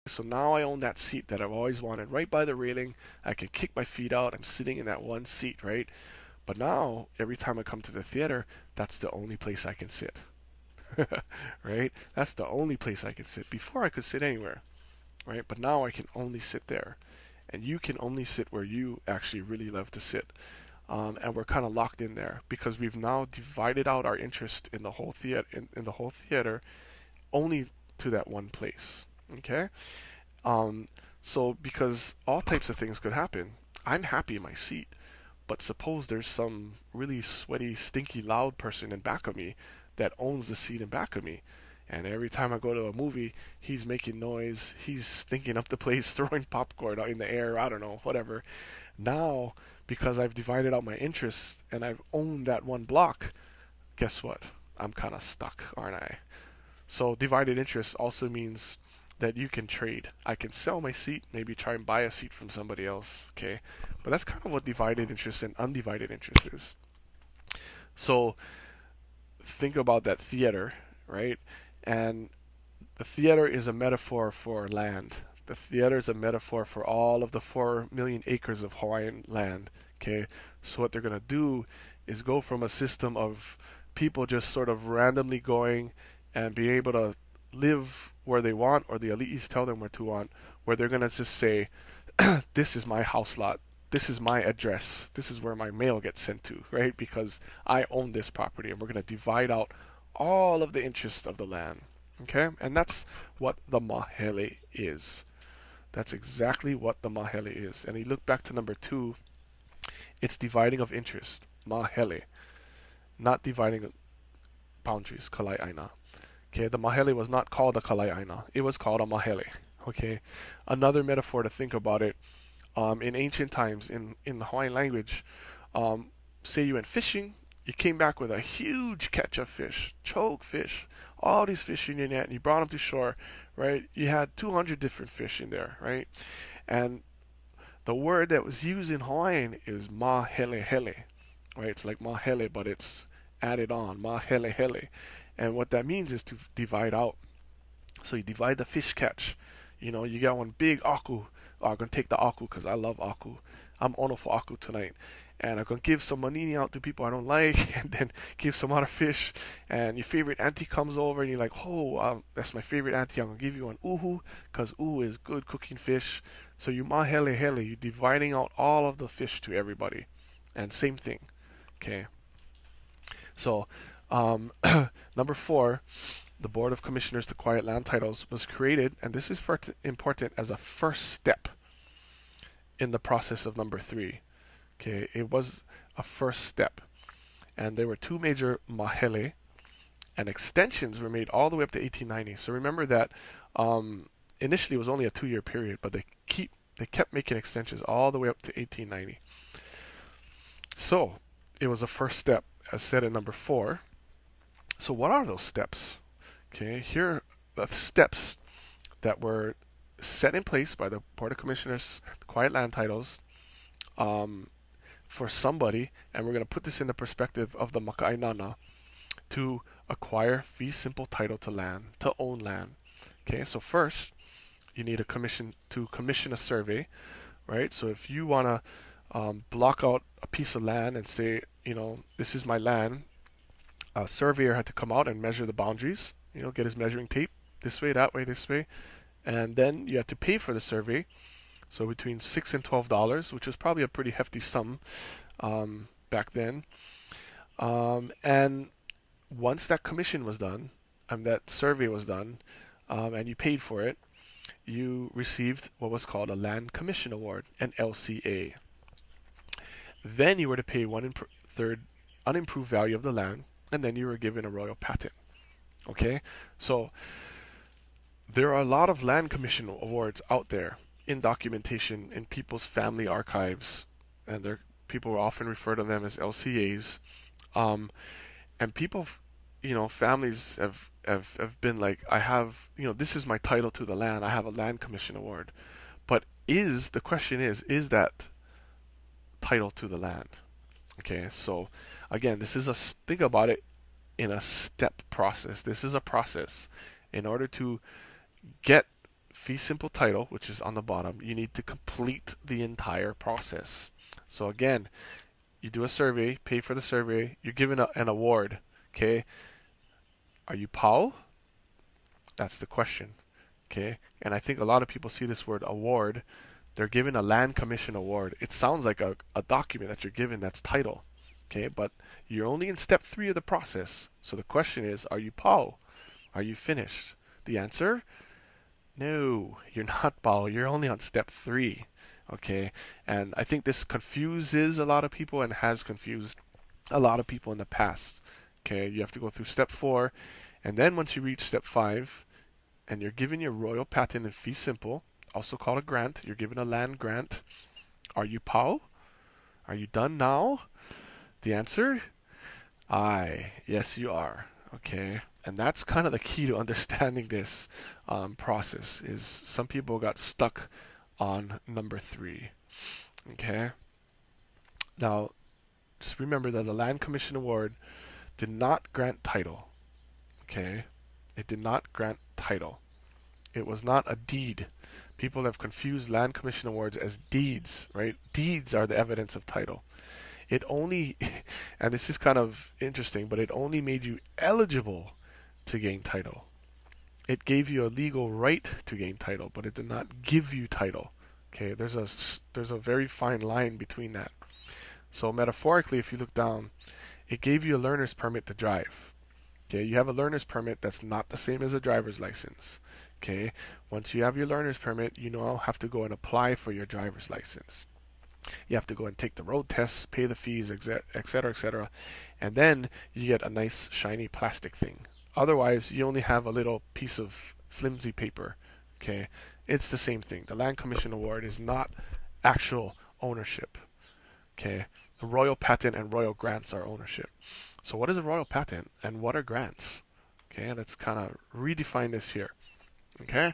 So now I own that seat that I've always wanted, right by the railing. I can kick my feet out. I'm sitting in that one seat, right? But now, every time I come to the theater, that's the only place I can sit. Right? That's the only place I can sit. Before I could sit anywhere, right? But now I can only sit there. And you can only sit where you actually really love to sit. And we're kind of locked in there because we've now divided out our interest in the whole theater, in the whole theater, only to that one place. Okay. Um, so because all types of things could happen, I'm happy in my seat. But suppose there's some really sweaty, stinky, loud person in back of me that owns the seat in back of me. And every time I go to a movie, he's making noise, he's stinking up the place, throwing popcorn out in the air, I don't know, whatever. Now, because I've divided out my interests and I've owned that one block, guess what? I'm kind of stuck, aren't I? So divided interest also means that you can trade. I can sell my seat, maybe try and buy a seat from somebody else. Okay, but that's kind of what divided interest and undivided interest is. So think about that theater, right? And the theater is a metaphor for land. The theater is a metaphor for all of the 4 million acres of Hawaiian land. Okay, so what they're gonna do is go from a system of people just sort of randomly going and being able to live where they want, or the elites tell them where to want, where they're gonna just say, "This is my house lot. This is my address. This is where my mail gets sent to, right? Because I own this property, and we're gonna divide out all of the interest of the land." Okay, and that's what the mahele is. That's exactly what the mahele is. And you look back to number 2, it's dividing of interest, mahele, not dividing boundaries, kalai aina. Okay, the mahele was not called a kalai aina. It was called a mahele. Okay, another metaphor to think about it. In ancient times, in the Hawaiian language, say you went fishing, you came back with a huge catch of fish, choke fish, all these fish in your net, and you brought them to shore, right? You had 200 different fish in there, right? And the word that was used in Hawaiian is mahelehele, right? It's like mahele, but it's added on, mahelehele. And what that means is to divide out. So you divide the fish catch. You got one big aku. Oh, I'm gonna take the aku because I love aku. I'm ono for aku tonight, and I'm gonna give some manini out to people I don't like, and then give some other fish. And your favorite auntie comes over, and you're like, "Oh, that's my favorite auntie. I'm gonna give you an uhu because uhu is good cooking fish." So you mahele hele, you're dividing out all of the fish to everybody, and same thing. Okay. So, number 4, the Board of Commissioners to Quiet Land Titles was created, and this is important as a first step in the process of number 3. Okay, it was a first step, and there were 2 major mahele, and extensions were made all the way up to 1890. So remember that initially it was only a 2-year period, but they kept making extensions all the way up to 1890. So it was a first step, as said in number 4. So what are those steps? Okay, here are the steps that were set in place by the Board of Commissioners, the Quiet Land Titles, for somebody, and we're going to put this in the perspective of the Maka'ainana, to acquire fee simple title to land, to own land. Okay, so first, you need to commission a survey, right? So if you want to block out a piece of land and say, this is my land, a surveyor had to come out and measure the boundaries, get his measuring tape, this way, that way, this way, and then you had to pay for the survey. So between $6 and $12, which was probably a pretty hefty sum back then. And once that commission was done, and that survey was done, and you paid for it, you received what was called a Land Commission Award, an LCA. Then you were to pay 1/3 unimproved value of the land, and then you were given a royal patent. Okay, so there are a lot of land commission awards out there in documentation in people's family archives, and people will often refer to them as LCAs. And people, families have been like, I have, this is my title to the land. I have a land commission award. But the question is that title to the land? Okay, so again, think about it in a step process. This is a process. In order to get fee simple title, which is on the bottom, you need to complete the entire process. So again, you do a survey, pay for the survey, you're given an award. Okay, are you POW? That's the question. Okay, and I think a lot of people see this word award. They're given a land commission award. It sounds like a document that you're given that's title. Okay, but you're only in step 3 of the process. So the question is, are you POW? Are you finished? The answer? No, you're not POW. You're only on step 3. Okay, and I think this confuses a lot of people and has confused a lot of people in the past. Okay, you have to go through step 4, and then once you reach step 5, and you're given your royal patent in fee simple, also called a grant, you're given a land grant. Are you POW? Are you done now? The answer? Aye, yes you are. Okay, and that's kind of the key to understanding this process. Is some people got stuck on number 3. Okay, now just remember that the Land Commission Award did not grant title. Okay, it did not grant title. It was not a deed. People have confused Land Commission Awards as deeds, right? Deeds are the evidence of title. It only, and this is kind of interesting, but it only made you eligible to gain title. It gave you a legal right to gain title, but it did not give you title. Okay, there's a very fine line between that. So metaphorically, if you look down, it gave you a learner's permit to drive. Okay, you have a learner's permit that's not the same as a driver's license. Okay, once you have your learner's permit, you now have to go and apply for your driver's license. You have to go and take the road tests, pay the fees, etc., etc., and then you get a nice shiny plastic thing. Otherwise, you only have a little piece of flimsy paper. Okay, it's the same thing. The Land Commission Award is not actual ownership. Okay, the royal patent and royal grants are ownership. So what is a royal patent and what are grants? Okay, let's kind of redefine this here. Okay,